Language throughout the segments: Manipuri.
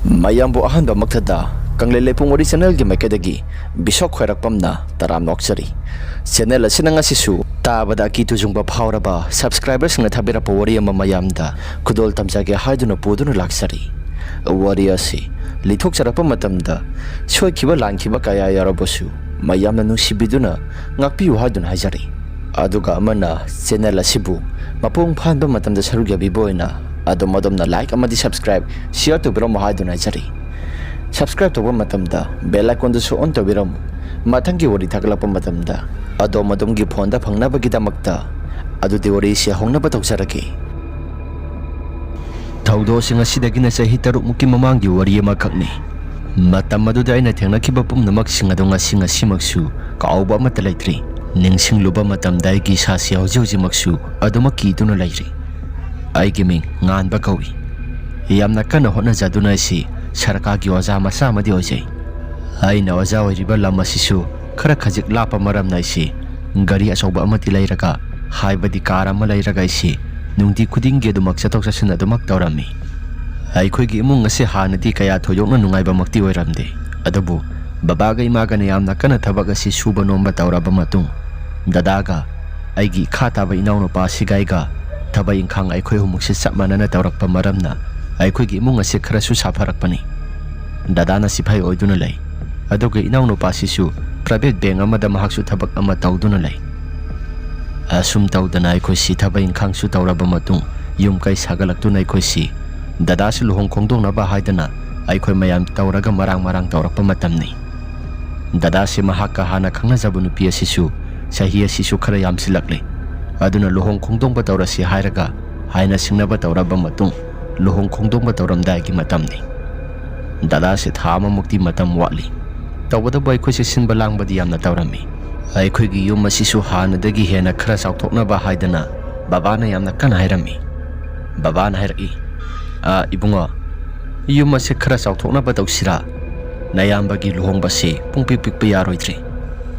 mayambu ahanba maktada kanglei lepung original gi makedagi bisok khoirakpamna taram nokchari channel asina ngasisu tabada ki tujungba phawraba subscribers nga thabira powari ama mayamda kudol tamjage haiduna poduna laksari wari asi lithok charapa matamda soikiba langkiba kaya yarabosu mayamna nungsibiduna ngakpiu haiduna hajari aduga amana channel asibu mapung phanba matamda sarugi biboina adomodomna like amadi subscribe share to biro mahaduna jari subscribe to matamda bell icon du on to biro mathangi wari thaglapa matamda adomodomgi phone da phangna bagidamakta adu de wari sia hongna batokjarake thaudo singa sidagina sahi taruk muki mamangi wari ama khakni matam adu da aina thengna khiba pumnamak singa donga singa simaksu kauba mata laitri ningsing luba matam dai gi sasi hauji maksu aduma ki tuna lairi ai giming ngan ba kawi yamna kana hona jaduna si sarka gi oja masa madi ojai ai na oja oi riba lama sisu khara khajik lapa maram nai si gari asoba amati lairaga haibadi kara ma lairaga si nungdi khuding ge dumak chatok chasina dumak tawrami ai khoi gi imung ase hanadi kaya thoyokna nungai ba makti oiramde adabu baba ga ima ga yamna kana thabak asi suba nomba tawraba matung dadaga ai gi khata ba inau no pa sigaiga thaba ingkhang ai khoi humuk se sapmana tawrakpa maramna ai khoi gi imung ase khara su safarakpani dadana siphai oiduna lai aduga inau no pa sisu private bank amada mahak su thabak ama tawduna lai asum tawdana ai khoi si thaba ingkhang su tawraba matung yum kai sagalaktu nai khoi si dada si luhong khongdong na ba haidana ai khoi mayam tawraga marang tawrakpa matamni dada si mahak ka hana khangna jabunu pi asisu sahi asisu khara yam silakle aduna luhong khongdong ba tawrasi hairaga haina singnaba tawraba matung luhong khongdong ba tawramdai gi matamni dada se thama mukti matam wali tawbada bai khoi se sinba langbadi yamna tawrami ai khoi gi yum asisu hanadagi hena khara sauthokna ba haidana babana yamna kana hairami babana hairaki ibunga yum ase khara sauthokna ba tawsira nayambagi luhong ba se pungpik pikpa yaroidri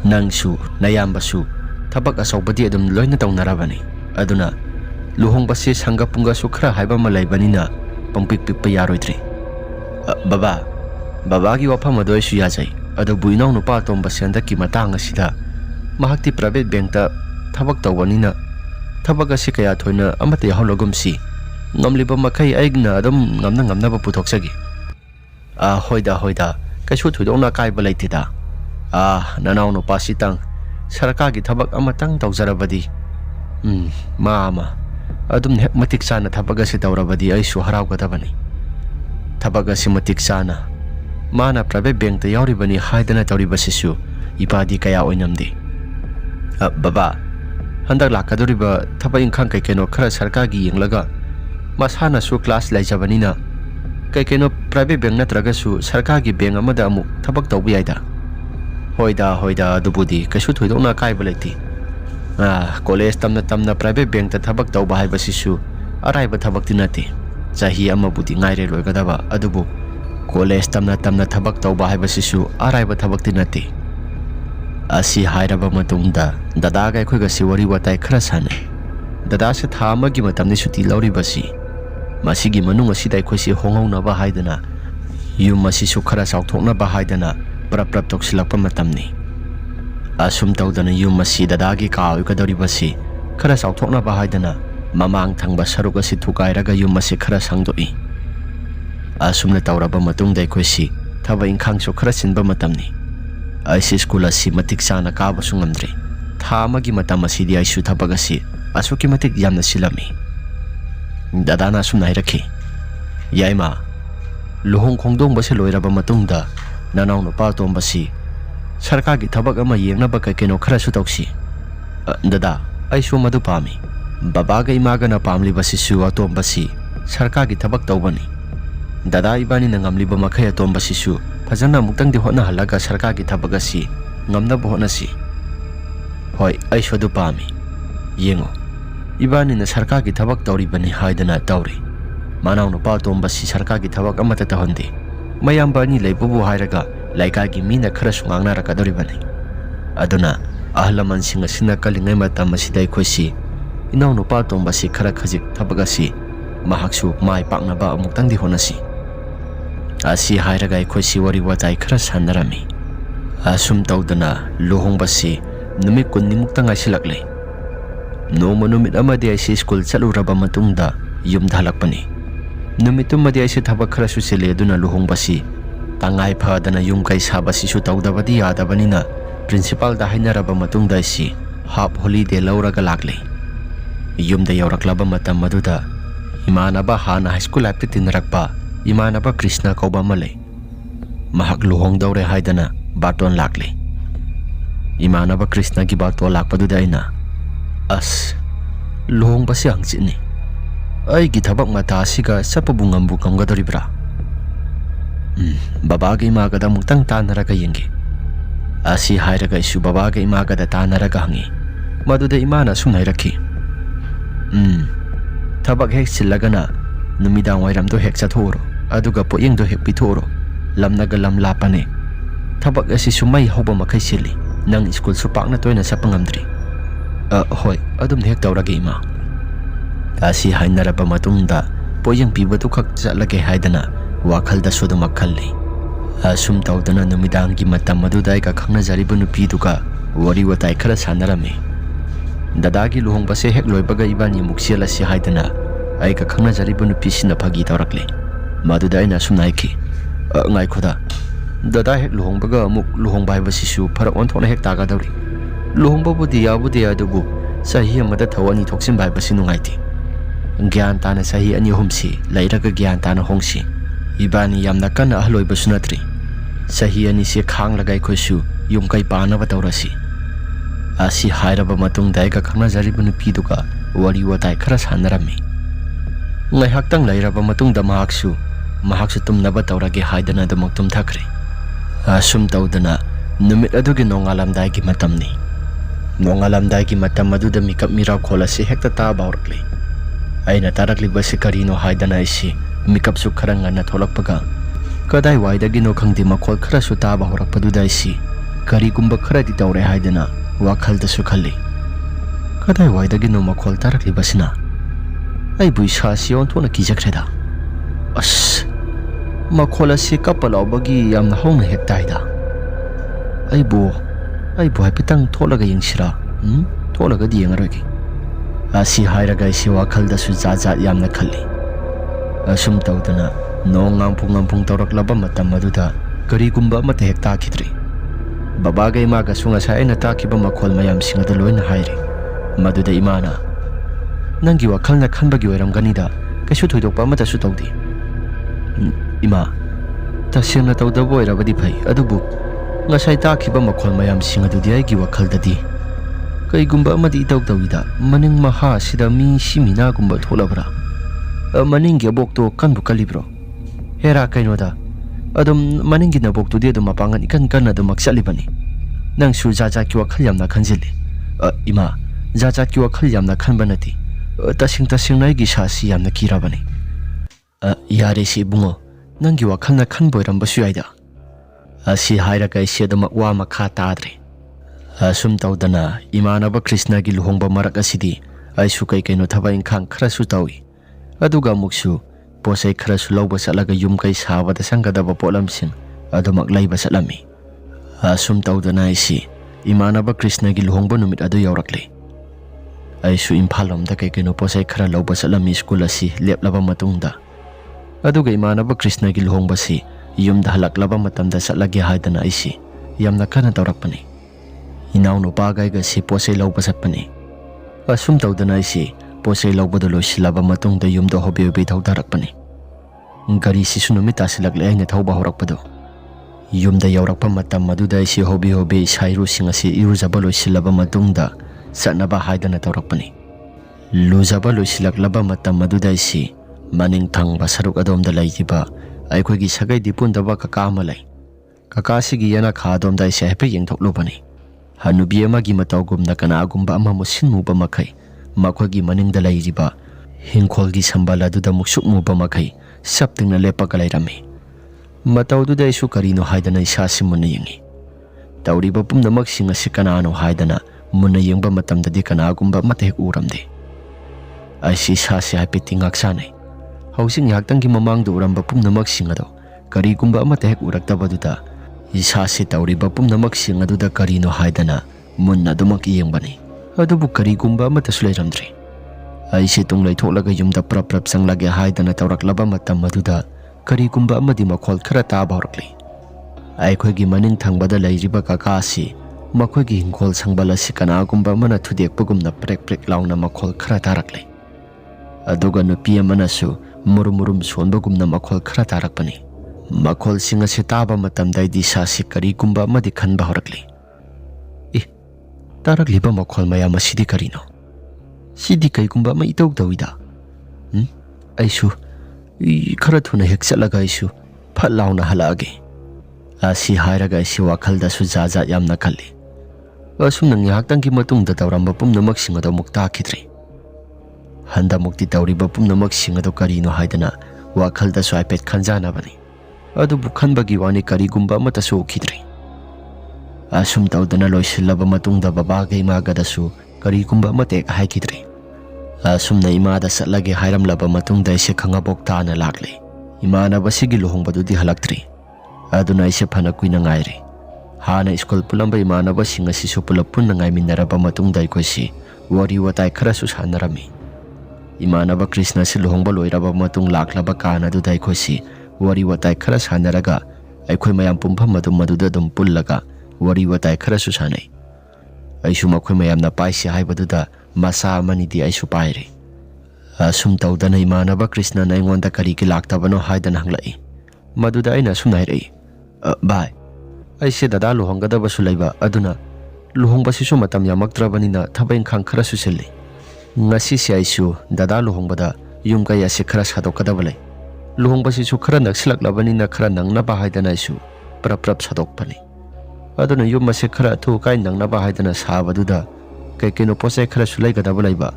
nangsu nayambasu tabak asobadi adum loina tawnarabani aduna luhong basi sangga punga sukhra haiba malai banina pangpik pikpa yaroidri baba gi wafam adoi su yajai adu buinau nupa tom basenda ki matang asida mahakti private bank ta thabak tawbanina thabak asi kaya thoina amate yahologum si ngamliba makai aigna adum ngamna ba puthok sagi hoida kaishu thudona kai balaitida nanau nupa sitang sarka gi thabak amatang tawjarabadi mama adum hek matik sana thabak asi tawrabadi ai su harau gadabani thabak asi matik sana mana private bank ta yauri bani haidana tawri basisu ipadi kaya oinamdi baba handak lakadori ba thabak ingkhang kai keno khara sarka gi yenglaga masana su class laijabanina kai keno private bank natraga su sarka gi bank amada amu thabak tawbi aida hoida dubudi kasu thoidona kai balati college tamna private bank ta thabak tawba hai basisu arai ba thabak tinati chahi ama budi ngaire loigadaba adubu college tamna thabak tawba hai basisu arai ba thabak tinati asi hairaba matungda dada ga khoi ga si wari watai khara sane dada se thama gi matamni suti lauri basi masigi manung asi dai khoi si honghauna ba haidana yum masi su khara sauthokna ba haidana prap toksilakpa matamni asum tawdana yum masi dadagi kawi kadori basi khara sauthokna ba haidana mamang thangba saruk asi thukairaga yum masi khara sangdoi asumna tawraba matung dai khoi si thaba ingkhang su khara sinba matamni aisi school asi matik sana ka basu ngamdre thamagi matam asi di aisu thabag asi asuki matik yamna silami dadana sumna hirakhi yaima luhong khongdong base loiraba matungda nanau nupa tom basi sarka gi thabak ama yengna ba kai keno khara su tawsi dada ai su madu pami baba ga ima ga na pamli basi su atom basi sarka gi thabak tawbani dada ibani na ngamli ba makhaya tom basi su fajana muktang di hona halaga sarka gi thabak asi ngamna bo hona si hoi ai su du pami yengo ibani na sarka gi thabak tawri bani haidana tawri manau nupa tom basi sarka gi thabak amata tahonde mayam bani leibubu hairaga laika gi mina khara sungangna rakadori bani aduna ahlaman singa sina kalingai matam asidai khoisi inau nupa tom basi khara khajik thabagasi mahaksu mai pakna ba amuktang di honasi Asi hairaga aikoisi wari watai khara sanarami. Asum tawdana luhongbasi numit kunnimuktang aisilakle. Noma numit amadi aisi school chaluraba matungda yumda halakpani. Numitumadi aisi thabak khara susile aduna luhongbasi tangai phadana yum kai sabasi su tawdabadi yadabanina principal da hainaraba matungda aisi half holiday lauraga lakle. Yumda yauraklaba matam maduda imanaba hana high school life tinrakpa imanaba Krishna kauba malay. Mahak luhong daure haidana baton lakle. Imanaba Krishna ki baton lakpaduda ina as luhong basi hangchini. Ay githabak mata asiga sapabungambu kamgadoribra. Babaga imagada mutang tanaraga yengi. Asi hairaga isu babaga imagada tanaraga hangi. Maduda imana sumnairaki. Thabak hek silagana numidang wairamdo hek sathoro aduga poyengdo hek pithoro lamnaga lam lapane. Thabak asi sumai hoba makai sili nang school supakna toina sa pangamdri. Hoy adum hek tawrage ima. Asi hainaraba matungda poyeng pibatu khak chalage haidana wakhalda sodo makhalli. Asum tawdana numidangi matam madudai ka khangna jaribu nupiduka wari watai khara sanarame. Dadagi luhongbase hek loibaga ibani muksiala si haidana ai ka khangna jaribu nupisina phagi tawrakle. Madudai na sumnaiki ngai khoda dada hek luhongbaga amuk luhongbai basisu pharak onthona hek taga dawri. Luhongbabudi yabudi adubu sahi amada thawani thoksin bai basi nungaiti. Gyan tana sahi ani humsi lairaga gyan tana hongsi. Ibani yamna kana ahloi basunatri. Sahi ani se khang lagai khosu yumkai pana batawrasi. Asi hairaba matung dai ka khangna jaribu nupiduka wari watai khara sanarami. Ngai haktang lairaba matung da mahaksu tumnaba tawrage haidana damak tumthakre. Asum tawdana numit adugi nongalamdai ki matamni. Nongalamdai ki matam aduda mikap miraw kholasi hekta taba horakle. Aina taraklibasi karino haidana isi mikap su khara ngana tholakpaga kadai waidagi no khangdi makhol khara su taba horakpaduda isi karigumba khara di tawre haidana wakhalda su khalli. Kadai waidagi no makhol taraklibasina ai buisa si onthona kijakreda. As makhol asi kapalawbagi yamna hongna hektaida. Aibu haipitang tholaga yengsira tholaga di yengarogi. Asi hairaga isi wakhalda su jajat yamna khalli. Asum tawdana nong ngampung tawraklaba matam maduda karigumba amata hek takidri. Babaga imaga sunga sa aina takiba makhol mayam singada loina hairi. Maduda imana nangi wakhalna khanbagi oiramganida kaisu thoidokpa amata su tawdi. Ima tasengna tawdaba oirabadi phai adubu ngasai takiba makhol mayam singadudi aigi wakhaldadi kaigumba amadi tawida maning maha sida mi simina gumba tholabra. Maningi abokto kanbu kalibro. Hera kainoda adum maningi na bokto di adum mapangan ikan adum maksalibani. Nang su jaja ki wakhal yamna khanjili. Ima jaja ki wakhal yamna khanbanati. Tasing naigi sasi yamna kirabani. Yare si bungo nangi wakhalna khanboirambasu yaida. Asi hairaga isi adum wa makha tadre. Asum tawdana imanaba Krishna gi luhongba marak asidi aisu kaino thaba ingkhang khara su tawi. Aduga muksu posai khara su lawba salaga yum kai sabada sangadaba polamsin adumak laiba salami. Asum tawdana isi imanaba Krishna gi luhongba numit adu yaurakle. Aisu imphalomda kaino posai khara lawba salami school asi leplaba matungda. Aduga imanaba Krishna gi luhongba si yumda halaklaba matamda salagi haidana isi yamna kana tawrakpani. Inaw no bagay ga si posay lawba satpani. Asum tawdana isi posay lawbado loisilaba matungda yumda hobi thawdarakpani. Gari si sunumit asilakle ay na thawba horakpado. Yumda yaurakpa matam maduda isi hobi isayru singasi iruzaba loisilaba matungda satnaba haidana tawrakpani. Luzaba loisilaklaba matam maduda isi maning thangba saruk adomda laytiba aykoigi sagay dipundaba kaka amalay. Kaka sigi yana kha adomda isi hepe yengthoklupani. Hanubi amagi matawgumna kanagumba ama musinmuba makai makhwagi maningda layriba hingkholgi sambala duda muksukmuba makai saptingna lepaga lairami. Matawduda isu karino haidana isasi muna yengi. Tawriba pumnamak singasi kanano haidana muna yengba matamdadi kanagumba matahik uramde. Aisi isasi hapiti ngaksanay. Hausing yaktanggi mamangda uramba pumnamak singado ꯀꯔꯤꯒꯨꯝꯕ ꯑꯃꯠꯇ ꯍꯦꯛ ꯎꯔꯛꯇꯕꯗꯨꯗ ꯏꯁꯥꯁꯤ ꯇꯧꯔꯤꯕ ꯄꯨꯝꯅꯃꯛꯁꯤꯡ ꯑꯗꯨꯗ ꯀꯔꯤꯅꯣ ꯍꯥꯏꯗꯅ ꯃꯨꯟꯅ ꯑꯗꯨꯃꯛ ꯌꯦꯡꯕꯅꯤ꯫ ꯑꯗꯨꯕꯨ ꯀꯔꯤꯒꯨꯝꯕ ꯑꯃꯠꯇꯁꯨ ꯂꯩꯔꯝꯗ꯭ꯔꯦ꯫ ꯑꯩꯁꯤ ꯇꯨꯡ ꯂꯩꯊꯣꯛꯂꯒ ꯌꯨꯝꯗ ꯄ꯭ꯔꯞ ꯄ꯭ꯔꯞ ꯆꯪꯂꯒꯦ ꯍꯥꯏꯗꯅ ꯇꯧꯔꯛꯂꯕ ꯃꯇꯝ ꯑꯗꯨꯗ ꯀꯔꯤꯒꯨꯝꯕ ꯑꯃꯗꯤ ꯃꯈꯣꯜ ꯈꯔ ꯇꯥꯕ ꯍꯧꯔꯛꯂꯤ꯫ ꯑꯩꯈꯣꯏꯒꯤ ꯃꯅꯤꯡ ꯊꯪꯕꯗ ꯂꯩꯔꯤꯕ ꯀꯀꯥꯁꯤ ꯃꯈꯣꯏꯒꯤ ꯍꯤꯡꯈꯣꯜ ꯁꯪꯕꯜ ꯑꯁꯤ ꯀꯅꯥꯒꯨꯝꯕ ꯑꯃꯅ ꯊꯨꯗꯦꯛꯄꯒꯨꯝꯅ ꯄ꯭ꯔꯦꯛ ꯄ꯭ꯔꯦꯛ ꯂꯥꯎꯅ ꯃꯈꯣꯜ ꯈꯔ ꯇꯥꯔꯛꯂꯤ꯫ ꯑꯗꯨꯒ ꯅꯨꯄꯤ ꯑꯃꯅꯁꯨ ꯃꯨꯔꯨꯝ ꯃꯨꯔꯨꯝ ꯁꯣꯟꯕꯒꯨꯝꯅ ꯃꯈꯣꯜ ꯈꯔ ꯇꯥꯔꯛꯄꯅꯤ꯫ ꯃꯈꯣꯜꯁꯤꯡ ꯑꯁꯤ ꯇꯥꯕ ꯃꯇꯝꯗ ꯑꯩꯗꯤ ꯏꯁꯥꯁꯤ ꯀꯔꯤꯒꯨꯝꯕ ꯑꯃꯗꯤ ꯈꯟꯕ ꯍꯧꯔꯛꯂꯤ꯫ ꯇꯥꯔꯛꯂꯤꯕ ꯃꯈꯣꯜ ꯃꯌꯥꯝ ꯑꯁꯤꯗꯤ ꯀꯔꯤꯅꯣ? ꯁꯤꯗꯤ ꯀꯩꯒꯨꯝꯕ ꯑꯃ ꯏꯇꯧ ꯇꯧꯏꯗ꯫ ꯑꯩꯁꯨ ꯈꯔ ꯊꯨꯅ ꯍꯦꯛ ꯆꯠꯂꯒ ꯑꯩꯁꯨ ꯐꯠ ꯂꯥꯎꯅ ꯍꯜꯂꯛꯑꯒꯦ꯫ ꯑꯁꯤ ꯍꯥꯏꯔꯒ ꯑꯩꯁꯤ ꯋꯥꯈꯜꯗꯁꯨ ꯖꯥꯠ ꯖꯥꯠ ꯌꯥꯝꯅ ꯈꯜꯂꯤ꯫ ꯑꯁꯨꯝꯅ ꯉꯥꯏꯍꯥꯛꯇꯪꯒꯤ ꯃꯇꯨꯡꯗ ꯇꯧꯔꯝꯕ ꯄꯨꯝꯅꯃꯛꯁꯤꯡ ꯑꯗꯨ ꯑꯃꯨꯛ ꯇꯥꯈꯤꯗ꯭ꯔꯦ꯫ ꯍꯟꯗꯛꯃꯨꯛꯇꯤ ꯇꯧꯔꯤꯕ ꯄꯨꯝꯅꯃꯛꯁꯤꯡ ꯑꯗꯨ ꯀꯔꯤꯅꯣ ꯍꯥꯏꯗꯅ ꯋꯥꯈꯜꯗꯁꯨ ꯍꯥꯏꯐꯦꯠ ꯈꯟꯖꯥꯟꯅꯕꯅꯤ꯫ ꯑꯗꯨꯕꯨ ꯈꯟꯕꯒꯤ ꯋꯥꯅꯤ ꯀꯔꯤꯒꯨꯝꯕ ꯑꯃꯠꯇꯁꯨ ꯎꯈꯤꯗ꯭ꯔꯦ꯫ ꯑꯁꯨꯝ ꯇꯧꯗꯅ ꯂꯣꯏꯁꯤꯜꯂꯕ ꯃꯇꯨꯡꯗ ꯕꯕꯥꯒ ꯏꯃꯥꯒꯗꯁꯨ ꯀꯔꯤꯒꯨꯝꯕ ꯑꯃꯠꯇ ꯍꯦꯛ ꯍꯥꯏꯈꯤꯗ꯭ꯔꯦ꯫ ꯑꯁꯨꯝꯅ ꯏꯃꯥꯗ ꯆꯠꯂꯒꯦ ꯍꯥꯏꯔꯝꯂꯕ ꯃꯇꯨꯡꯗ ꯑꯩꯁꯦ ꯈꯪꯉꯕꯣꯛ ꯇꯥꯅ ꯂꯥꯛꯂꯦ꯫ ꯏꯃꯥꯟꯅꯕꯁꯤꯒꯤ ꯂꯨꯍꯣꯡꯕꯗꯨꯗꯤ ꯍꯜꯂꯛꯇ꯭ꯔꯤ꯫ ꯑꯗꯨꯅ ꯑꯩꯁꯦ ꯐꯅ ꯀꯨꯏꯅ ꯉꯥꯏꯔꯦ꯫ ꯍꯥꯟꯅ ꯁ꯭ꯀꯨꯜ ꯄꯨꯜꯂꯝꯕ ꯏꯃꯥꯟꯅꯕꯁꯤꯡ ꯑꯁꯤꯁꯨ ꯄꯨꯂꯞ ꯄꯨꯟꯅ ꯉꯥꯏꯃꯤꯟꯅꯔꯕ ꯃꯇꯨꯡꯗ ꯑꯩꯈꯣꯏꯁꯤ ꯋꯥꯔꯤ ꯋꯥꯇꯥꯏ ꯈꯔꯁꯨ ꯁꯥꯟꯅꯔꯝꯃꯤ꯫ ꯏꯃꯥꯟꯅꯕ ꯀ꯭ꯔꯤꯁꯅꯁꯤ ꯂꯨꯍꯣꯡꯕ ꯂꯣꯏꯔꯕ ꯃꯇꯨꯡ ꯂꯥꯛꯂꯕ ꯀꯥꯟ ꯑꯗꯨꯗ ꯑꯩꯈꯣꯏꯁꯤ ꯋꯥꯔꯤ ꯋꯥꯇꯥꯏ ꯈꯔ ꯁꯥꯟꯅꯔꯒ ꯑꯩꯈꯣꯏ ꯃꯌꯥꯝ ꯄꯨꯟꯐꯝ ꯑꯗꯨꯗ ꯑꯗꯨꯝ ꯄꯨꯜꯂꯒ ꯋꯥꯔꯤ ꯋꯥꯇꯥꯏ ꯈꯔꯁꯨ ꯁꯥꯟꯅꯩ꯫ ꯑꯩꯁꯨ ꯃꯈꯣꯏ ꯃꯌꯥꯝꯅ ꯄꯥꯏꯁꯤ ꯍꯥꯏꯕꯗꯨꯗ ꯃꯆꯥ ꯑꯃꯅꯤꯗꯤ ꯑꯩꯁꯨ ꯄꯥꯏꯔꯦ꯫ ꯑꯁꯨꯝ ꯇꯧꯗꯅ ꯏꯃꯥꯟꯅꯕ ꯀ꯭ꯔꯤꯁꯅꯅ ꯑꯩꯉꯣꯟꯗ ꯀꯔꯤꯒꯤ ꯂꯥꯛꯇꯕꯅꯣ ꯍꯥꯏꯗꯅ ꯍꯪꯂꯛꯏ꯫ ꯃꯗꯨꯗ ꯑꯩꯅ ꯑꯁꯨꯝꯅ ꯍꯥꯏꯔꯛꯏ, ꯚꯥꯏ, ꯑꯩꯁꯦ ꯗꯗꯥ ꯂꯨꯍꯣꯡꯒꯗꯕꯁꯨ ꯂꯩꯕ, ꯑꯗꯨꯅ ꯂꯨꯍꯣꯡꯕꯁꯤꯁꯨ ꯃꯇꯝ ꯌꯥꯝꯃꯛꯇ꯭ꯔꯕꯅꯤꯅ ꯊꯕꯛ ꯏꯪꯈꯥꯡ ꯈꯔꯁꯨ ꯆꯤꯜꯂꯤ꯫ ꯉꯁꯤꯁꯦ ꯑꯩꯁꯨ ꯗꯗꯥ ꯂꯨꯍꯣꯡꯕꯗ ꯌꯨꯝ ꯀꯩ ꯑꯁꯤ ꯈꯔ ꯁꯥꯗꯣꯛꯀꯗꯕ ꯂꯩ꯫ ꯂꯨꯍꯣꯡꯕꯁꯤꯁꯨ ꯈꯔ ꯅꯛꯁꯤꯜꯂꯛꯂꯕꯅꯤꯅ ꯈꯔ ꯅꯪꯅꯕ ꯍꯥꯏꯗꯅ ꯑꯩꯁꯨ ꯄ꯭ꯔꯞ ꯄ꯭ꯔꯞ ꯁꯥꯗꯣꯛꯄꯅꯤ꯫ ꯑꯗꯨꯅ ꯌꯨꯝ ꯑꯁꯤ ꯈꯔ ꯑꯊꯨ ꯑꯀꯥꯏ ꯅꯪꯅꯕ ꯍꯥꯏꯗꯅ ꯁꯥꯕꯗꯨꯗ ꯀꯩꯅꯣ ꯄꯣꯠꯆꯩ ꯈꯔꯁꯨ ꯂꯩꯒꯗꯕ ꯂꯩꯕ꯫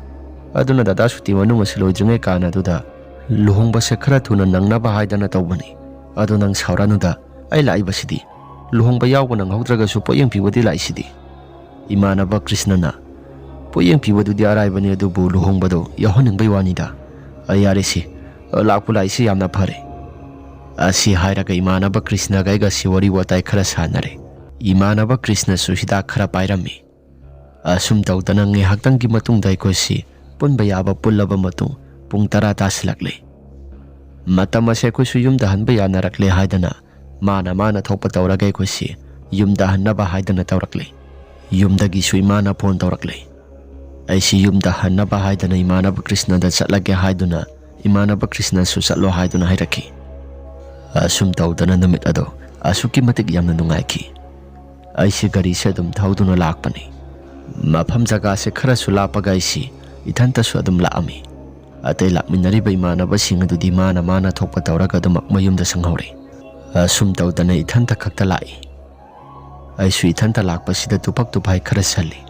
ꯑꯗꯨꯅ ꯗꯗꯥ ꯁꯨꯇꯤ ꯃꯅꯨꯡ ꯑꯁꯤ ꯂꯣꯏꯗ꯭ꯔꯤꯉꯩ ꯀꯥꯟ ꯑꯗꯨꯗ ꯂꯨꯍꯣꯡꯕꯁꯦ ꯈꯔ ꯊꯨꯅ ꯅꯪꯅꯕ ꯍꯥꯏꯗꯅ ꯇꯧꯕꯅꯤ꯫ ꯑꯗꯨ ꯅꯪ ꯁꯥꯎꯔꯅꯨꯗ, ꯑꯩ ꯂꯥꯛꯏꯕꯁꯤꯗꯤ ꯂꯨꯍꯣꯡꯕ ꯌꯥꯎꯕ ꯅꯪꯍꯧꯗ꯭ꯔꯒꯁꯨ ꯄꯣꯠꯌꯦꯡ ꯄꯤꯕꯗꯤ ꯂꯥꯛꯏꯁꯤꯗꯤ꯫ ꯏꯃꯥꯟꯅꯕ ꯀ꯭ꯔꯤꯁꯅꯅ, ꯄꯣꯠꯌꯦꯡ ꯄꯤꯕꯗꯨꯗꯤ ꯑꯔꯥꯏꯕꯅꯤ, ꯑꯗꯨꯕꯨ ꯂꯨꯍꯣꯡꯕꯗꯣ ꯌꯥꯎꯍꯟꯅꯤꯡꯕꯩ ꯋꯥꯅꯤꯗ꯫ ꯌꯥꯔꯦꯁꯤ, ꯂꯥꯛꯄꯨ ꯂꯥꯛꯏꯁꯤ ꯌꯥꯝꯅ ꯐꯔꯦ꯫ ꯑꯁꯤ ꯍꯥꯏꯔꯒ ꯏꯃꯥꯟꯅꯕ ꯀ꯭ꯔꯤꯁꯅꯒ ꯑꯩꯒꯁꯤ ꯋꯥꯔꯤ ꯋꯥꯇꯥꯏ ꯈꯔ ꯁꯥꯟꯅꯔꯦ꯫ ꯏꯃꯥꯟꯅꯕ ꯀ꯭ꯔꯤꯁꯅꯁꯨ ꯍꯤꯗꯥꯛꯈꯔ ꯄꯥꯏꯔꯝꯃꯤ꯫ ꯑꯁꯨꯝ ꯇꯧꯗꯅ ꯉꯥꯏꯍꯥꯛꯇꯪꯒꯤ ꯃꯇꯨꯡꯗ ꯑꯩꯈꯣꯏꯁꯤ ꯄꯨꯟꯕ ꯌꯥꯕ ꯄꯨꯜꯂꯕ ꯃꯇꯨꯡ ꯄꯨꯡ 10 ꯇꯥꯁꯤꯜꯂꯛꯂꯦ꯫ ꯃꯇꯝ ꯑꯁꯦ ꯑꯩꯈꯣꯏꯁꯨ ꯌꯨꯝꯗ ꯍꯟꯕ ꯌꯥꯅꯔꯛꯂꯦ ꯍꯥꯏꯗꯅ ꯃꯥꯅ ꯊꯣꯛꯄ ꯇꯧꯔꯒ ꯑꯩꯈꯣꯏꯁꯤ ꯌꯨꯝꯗ ꯍꯟꯅꯕ ꯍꯥꯏꯗꯅ ꯇꯧꯔꯛꯂꯦ꯫ ꯌꯨꯝꯗꯒꯤꯁꯨ 이마ꯅ ꯐꯣꯟ ꯇꯧꯔꯛꯂꯦ꯫ ꯑꯩꯁꯤ ꯌꯨꯝꯗ ꯍꯟꯅꯕ ꯍꯥꯏꯗꯅ 이마ꯅꯕ ꯀ꯭ꯔꯤꯁꯅꯗ ꯆꯠꯂꯒꯦ ꯍꯥꯏꯗꯨꯅ 이마ꯅꯕ ꯀ꯭ꯔꯤꯁꯅꯁꯨ ꯆꯠꯂꯣ ꯍꯥꯏꯗꯨꯅ ꯍꯥꯏꯔꯛꯈꯤ꯫ ꯑꯁꯨꯝ ꯇꯧꯗꯅ ꯅꯨꯃꯤꯠ ꯑꯗꯣ ꯑꯁꯨꯛꯀꯤ ꯃꯇꯤꯛ ꯌꯥꯝꯅ ꯅꯨꯡꯉꯥꯏꯈꯤ꯫ ꯑꯩꯁꯤ ꯒꯥꯔꯤꯁꯦ ꯑꯗꯨꯝ ꯊꯧꯗꯨꯅ ꯂꯥꯛꯄꯅꯤ꯫ ꯃꯐꯝ ꯖꯒꯥꯁꯦ ꯈꯔꯁꯨ ꯂꯥꯞꯄꯒ ꯑꯩꯁꯤ ꯏꯊꯟꯇꯁꯨ ꯑꯗꯨꯝ ꯂꯥꯛꯑꯝꯃꯤ꯫ ꯑꯇꯩ ꯂꯥꯛꯃꯤꯟꯅꯔꯤꯕ ꯏꯃꯥꯟꯅꯕꯁꯤꯡ ꯑꯗꯨꯗꯤ ꯃꯥꯅ ꯊꯣꯛꯄ ꯇꯧꯔꯒ ꯑꯗꯨꯃꯛ ꯃꯌꯨꯝꯗ ꯆꯪꯍꯧꯔꯦ꯫ ꯑꯁꯨꯝ ꯇꯧꯗꯅ ꯏꯊꯟꯇ ꯈꯛꯇ ꯂꯥꯛꯏ꯫ ꯑꯩꯁꯨ ꯏꯊꯟꯇ ꯂꯥꯛꯄꯁꯤꯗ ꯇꯨꯐꯛ ꯇꯨꯐꯥꯏ ꯈꯔ ꯁꯜꯂꯤ꯫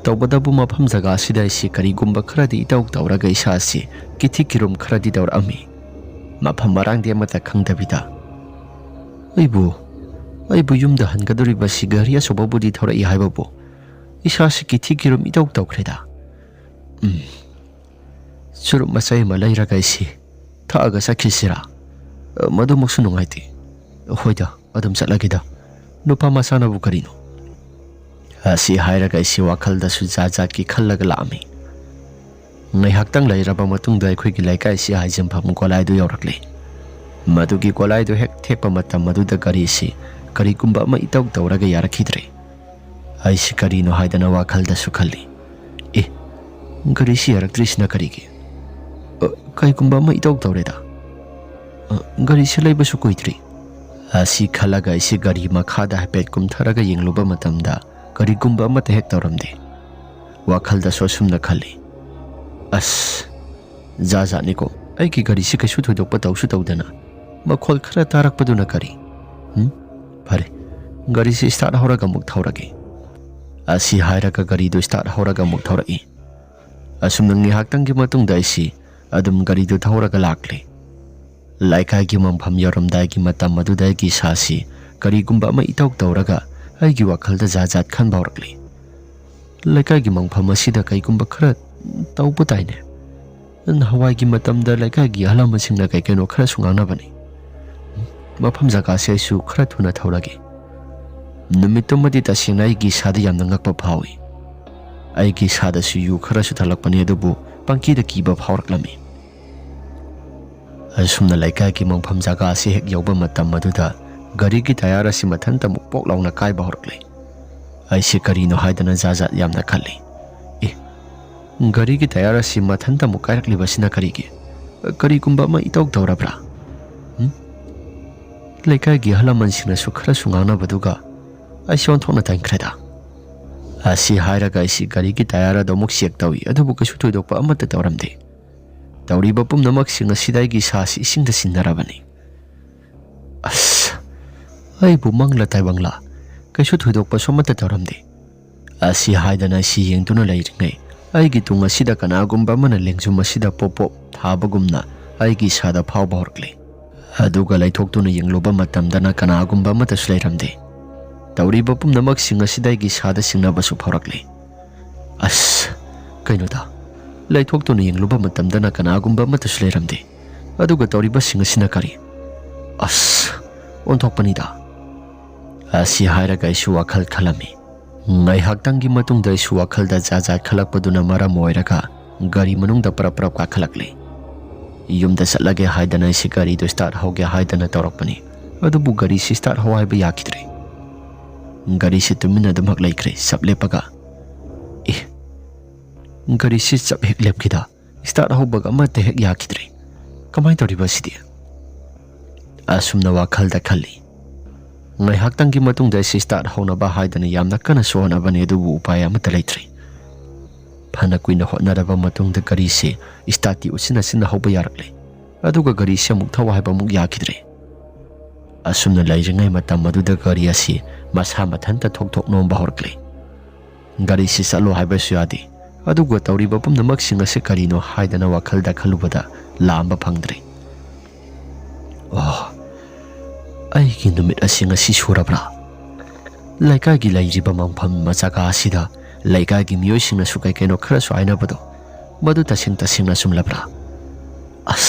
ꯇꯧꯕꯗꯕꯨ ꯃꯐꯝ ꯖꯒꯥꯁꯤꯗ ꯑꯩꯁꯤ ꯀꯔꯤꯒꯨꯝꯕ ꯈꯔꯗꯤ ꯏꯇꯧ ꯇꯧꯔꯒ ꯏꯁꯥꯁꯤ ꯀꯤꯊꯤ ꯀꯤꯔꯨꯝ ꯈꯔꯗꯤ ꯇꯧꯔꯛꯑꯝꯃꯤ꯫ ꯃꯐꯝ ꯃꯔꯥꯡꯗꯤ ꯑꯃꯠꯇ ꯈꯪꯗꯕꯤꯗ ꯑꯩꯕꯨ ꯌꯨꯝꯗ ꯍꯟꯒꯗꯧꯔꯤꯕꯁꯤ ꯒꯥꯔꯤ ꯑꯆꯧꯕꯕꯨꯗꯤ ꯊꯧꯔꯛꯏ ꯍꯥꯏꯕꯕꯨ ꯏꯁꯥꯁꯤ ꯀꯤꯊꯤ ꯀꯤꯔꯨꯝ ꯏꯇꯧ ꯇꯧꯈ꯭ꯔꯦꯗ꯫ ꯆꯨꯔꯨꯞ ꯃꯆꯩ ꯑꯃ ꯂꯩꯔꯒ ꯑꯩꯁꯤ ꯊꯛꯑꯒ ꯆꯠꯈꯤꯁꯤꯔꯥ? ꯃꯗꯨꯃꯛꯁꯨ ꯅꯨꯡꯉꯥꯏꯇꯦ꯫ ꯍꯣꯏꯗ, ꯑꯗꯨꯝ ꯆꯠꯂꯒꯦꯗ, ꯅꯨꯄꯥ ꯃꯆꯥꯅꯕꯨ ꯀꯔꯤꯅꯣ? ꯑꯁꯤ ꯍꯥꯏꯔꯒ ꯑꯩꯁꯤ ꯋꯥꯈꯜꯗꯁꯨ ꯖꯥꯠ ꯖꯥꯠꯀꯤ ꯈꯜꯂꯒ ꯂꯥꯛꯑꯝꯃꯤ꯫ ꯉꯥꯏꯍꯥꯛꯇꯪ ꯂꯩꯔꯕ ꯃꯇꯨꯡꯗ ꯑꯩꯈꯣꯏꯒꯤ ꯂꯩꯀꯥꯏꯁꯤ ꯍꯥꯏꯖꯤꯟꯐꯝ ꯒꯣꯂꯥꯏꯗꯨ ꯌꯧꯔꯛꯂꯦ꯫ ꯃꯗꯨꯒꯤ ꯒꯣꯂꯥꯏꯗꯨ ꯍꯦꯛ ꯊꯦꯛꯄ ꯃꯇꯝ ꯑꯗꯨꯗ ꯒꯥꯔꯤꯁꯤ ꯀꯔꯤꯒꯨꯝꯕ ꯑꯃ ꯏꯇꯧ ꯇꯧꯔꯒ ꯌꯥꯔꯛꯈꯤꯗ꯭ꯔꯦ꯫ ꯑꯩꯁꯤ ꯀꯔꯤꯅꯣ ꯍꯥꯏꯗꯅ ꯋꯥꯈꯜꯗꯁꯨ ꯈꯜꯂꯤ꯫ ꯒꯥꯔꯤꯁꯤ ꯌꯥꯔꯛꯇ꯭ꯔꯤꯁꯤꯅ ꯀꯔꯤꯒꯤ? ꯀꯩꯒꯨꯝꯕ ꯑꯃ ꯏꯇꯧ ꯇꯧꯔꯦꯗ꯫ ꯒꯥꯔꯤꯁꯤ ꯂꯩꯕꯁꯨ ꯀꯨꯏꯗ꯭ꯔꯤ꯫ ꯑꯁꯤ ꯈꯜꯂꯒ ꯑꯩꯁꯤ ꯒꯥꯔꯤ ꯃꯈꯥꯗ ꯍꯥꯏꯐꯦꯠ ꯀꯨꯝꯊꯔꯒ ꯌꯦꯡꯂꯨꯕ ꯃꯇꯝꯗ ꯀꯔꯤꯒꯨꯝꯕ ꯑꯃꯠꯇ ꯍꯦꯛ ꯇꯧꯔꯝꯗꯦ꯫ ꯋꯥꯈꯜꯗꯁꯨ ꯑꯁꯨꯝꯅ ꯈꯜꯂꯤ, ꯑꯁ, ꯖꯥꯠ ꯖꯥꯠꯅꯤꯀꯣ, ꯑꯩꯒꯤ ꯒꯥꯔꯤꯁꯤ ꯀꯩꯁꯨ ꯊꯣꯏꯗꯣꯛꯄ ꯇꯧꯁꯨ ꯇꯧꯗꯅ ꯃꯈꯣꯜ ꯈꯔ ꯇꯥꯔꯛꯄꯗꯨꯅ ꯀꯔꯤ? ꯐꯔꯦ, ꯒꯥꯔꯤꯁꯤ ꯁ꯭ꯇꯥꯔꯠ ꯍꯧꯔꯒ ꯑꯃꯨꯛ ꯊꯧꯔꯒꯦ꯫ ꯑꯁꯤ ꯍꯥꯏꯔꯒ ꯒꯥꯔꯤꯗꯨ ꯁ꯭ꯇꯥꯔꯠ ꯍꯧꯔꯒ ꯑꯃꯨꯛ ꯊꯧꯔꯛꯏ꯫ ꯑꯁꯨꯝꯅ ꯉꯥꯏꯍꯥꯛꯇꯪꯒꯤ ꯃꯇꯨꯡꯗ ꯑꯩꯁꯤ ꯑꯗꯨꯝ ꯒꯥꯔꯤꯗꯨ ꯊꯧꯔꯒ ꯂꯥꯛꯂꯦ꯫ ꯂꯩꯀꯥꯏꯒꯤ ꯃꯐꯝ ꯌꯧꯔꯝꯗꯥꯏꯒꯤ ꯃꯇꯝ ꯑꯗꯨꯗ ꯑꯩꯒꯤ ꯏꯁꯥꯁꯤ ꯀꯔꯤꯒꯨꯝꯕ ꯑꯃ ꯏꯇꯧ ꯇꯧꯔꯒ ꯑꯩꯒꯤ ꯋꯥꯈꯜꯗ ꯖꯥꯠ ꯖꯥꯠ ꯈꯟꯕ ꯍꯧꯔꯛꯂꯤ꯫ ꯂꯩꯀꯥꯏꯒꯤ ꯃꯐꯝ ꯑꯁꯤꯗ ꯀꯩꯒꯨꯝꯕ ꯈꯔ ꯇꯧꯕ ꯇꯥꯏꯅꯦ꯫ ꯅꯍꯥꯟꯋꯥꯏꯒꯤ ꯃꯇꯝꯗ ꯂꯩꯀꯥꯏꯒꯤ ꯑꯍꯜ ꯂꯃꯟꯁꯤꯡꯅ ꯀꯩꯅꯣ ꯈꯔꯁꯨ ꯉꯥꯡꯅꯕꯅꯤ꯫ mafam jaga se su khara thuna thaurage numitumadi tasina ai gi sada yamna ngakpa phawi ai gi sada su yu khara su thalakpani adubu pangki da kiba phawraklami asumna laikai ki mangpham jaga se hek yoba matam maduda gari ki tayara si mathanta mukpok launa kai ba horklei ai se karino haidana jaja yamna khalli e gari ki tayara si mathanta mukairakli basina karige kari kumba ma itok taurabra laikai gi halaman sina su khara sungana baduga ai shon thona tainkreda asi hairaga isi gari ki tayara do muk siak tawi adubu kasu thoidokpa amata tawramde tawriba pumnamak singa sidai gi sasi isingda sinnarabani as ai bu mangla taibangla kasu thoidokpa somata tawramde asi haidana si yengtuna lairingai ai gi tunga sida kanagumba mana lengjum asida popo thabagumna ai gi sada phawba horkle aduga laithoktuna yengloba matamdana kanagumba mata sulairamde tawriba pumnamak singa sidai gi sada singnabasu phawrakle as kainoda laithoktuna yengloba matamdana kanagumba mata sulairamde aduga tawriba singa sina kari as onthokpanida asi hairaga isu wakhal khalami ngai haktangi matungda isu wakhalda jaja khalakpaduna maram oiraga gari manungda parap ka khalakle yumda satlage haidana isi gari do start hoge haidana tawrakpani adubu gari si start hawai ba yakidre gari si tumina damak laikre sablepaga gari si sab hek lepkida start hobaga amate hek yakidre kamai tawriba sidi asumna wakhalda khalli ngai haktangi matungda si start hona ba haidana yamna kana sohna bani adubu upaya amata laitre phana kuina hotnaraba matungda gari se stati usina sina hoba yarakle aduga gari se muk thawa haiba muk yakidre asumna lairingai matam maduda gari asi masa mathanta thok nomba horkle gari si salo haiba suyadi aduga tawriba pumnamak singa se karino haidana wakhalda khalubada lamba phangdre oh ai gi numit asinga si surabra laikai gi lairiba mangpham machaga asida laikai gi miyoi singna sukai keno khara su aina bado madu tasing sumlabra as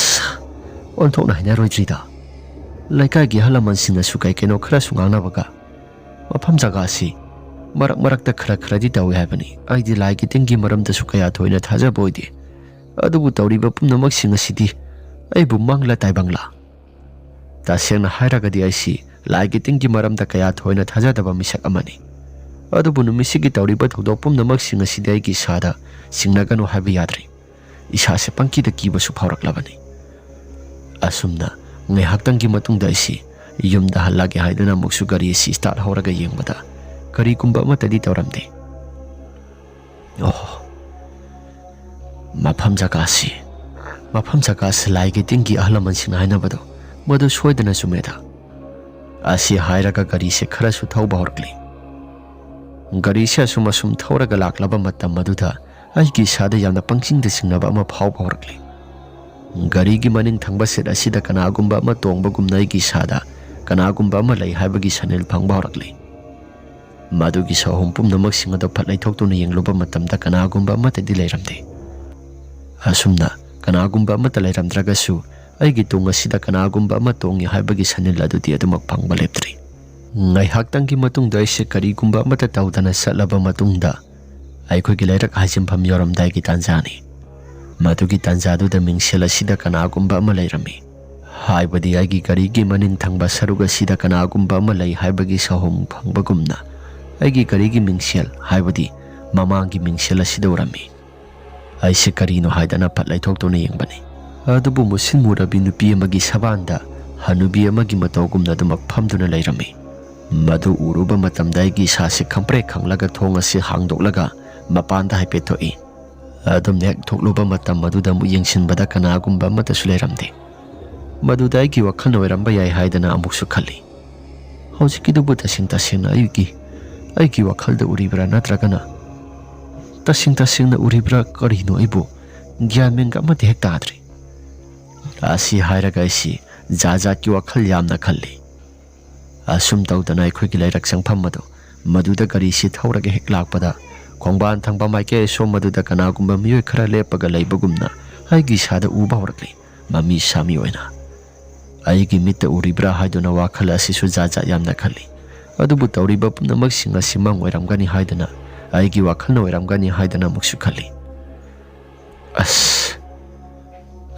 onthokna hina roijrida laikai gi halaman singna sukai keno khara su ngana baga mafam jaga si marak ta khara di tawi habani ai di lai gi tingi maram da sukaya thoina thaja boide adubu tawriba pumnamak singa sidi ai bu mangla taibangla tasena hairaga di aisi lai gi tingi maram da kaya thoina thaja daba misak amani adubu numisigi tawriba thodok pumnamak singa sidi ai gi sada singnaganu habi yadri isa se pangki da kiba su phawraklabani asumna ngai haktangi matungda aisi yumda halage haidana muksu gari si start horaga yengbada kari kumba matadi tawramde oh mafam jaga si lai gi tingi ahlaman singna haina bado madu soidana sumeda asi hairaga gari se khara su thauba horkli gari se sum thauraga laklaba matam maduda ai gi sada yamna pangsing da singnaba ama phawba horkli gari gi maning thangba set asida kanagumba ama tongba gumnai gi sada kanagumba ama lai haibagi sanel phangba horkli madugi sahum pumnamak singada phatlai thoktuna yengloba matamda kanagumba ama tadi lairamde asumna kanagumba ama talairamdragasu aigi tunga sida kanagumba ama tongi haibagi sanil adudi adumak phangba leptri ngai haktangi matungda aise karigumba ama tawdana satlaba matungda aikhoi gi lairak hajimpham yoramdai gi tanjani madugi tanjadu da mingsel asida kanagumba ama lairami haibadi aigi gari gi maning thangba saruga sida kanagumba ama lai haibagi sahum phangbagumna aigi gari gi mingsel haibadi mamangi mingsel asida urami aise karino haidana phatlai thoktuna yengbani adubu musin murabi nupi amagi sabanda hanubi amagi matawgumna damak phamduna lairami madu uruba matamdai gi sase khampre khanglaga thonga se hangdoklaga mapanda haipethoi adum nek thokluba matam maduda mu yengsinbada kanagumba mata sulairamde madudai gi wakhal noiramba yai haidana amuksu khalli haujikidubu tasing aigi wakhalda uribra natragana tasing uribra karino aibu gyamenga amate hek tadri asi hairaga isi jaja ki wakhal yamna khalli asum tawdana aikhoi gi lairak sangpham madu maduda gari si thauraga hek lakpada khongban thangba maike so maduda kanagumba miyoi khara lepaga laibagumna aigi sada uba horakli mami sami oina ꯑꯩꯒꯤ ꯃꯤꯠꯇ ꯎꯔꯤꯕ꯭ꯔꯥ ꯍꯥꯏꯗꯨꯅ ꯋꯥꯈꯜ ꯑꯁꯤꯁꯨ ꯖꯥꯠ ꯖꯥꯠ ꯌꯥꯝꯅ ꯈꯜꯂꯤ꯫ ꯑꯗꯨꯕꯨ ꯇꯧꯔꯤꯕ ꯄꯨꯝꯅꯃꯛꯁꯤꯡ ꯑꯁꯤ ꯃꯪ ꯑꯣꯏꯔꯝꯒꯅꯤ ꯍꯥꯏꯗꯨꯅ, ꯑꯩꯒꯤ ꯋꯥꯈꯜꯅ ꯑꯣꯏꯔꯝꯒꯅꯤ ꯍꯥꯏꯗꯨꯅ ꯑꯃꯨꯛꯁꯨ ꯈꯜꯂꯤ꯫ ꯑꯁ,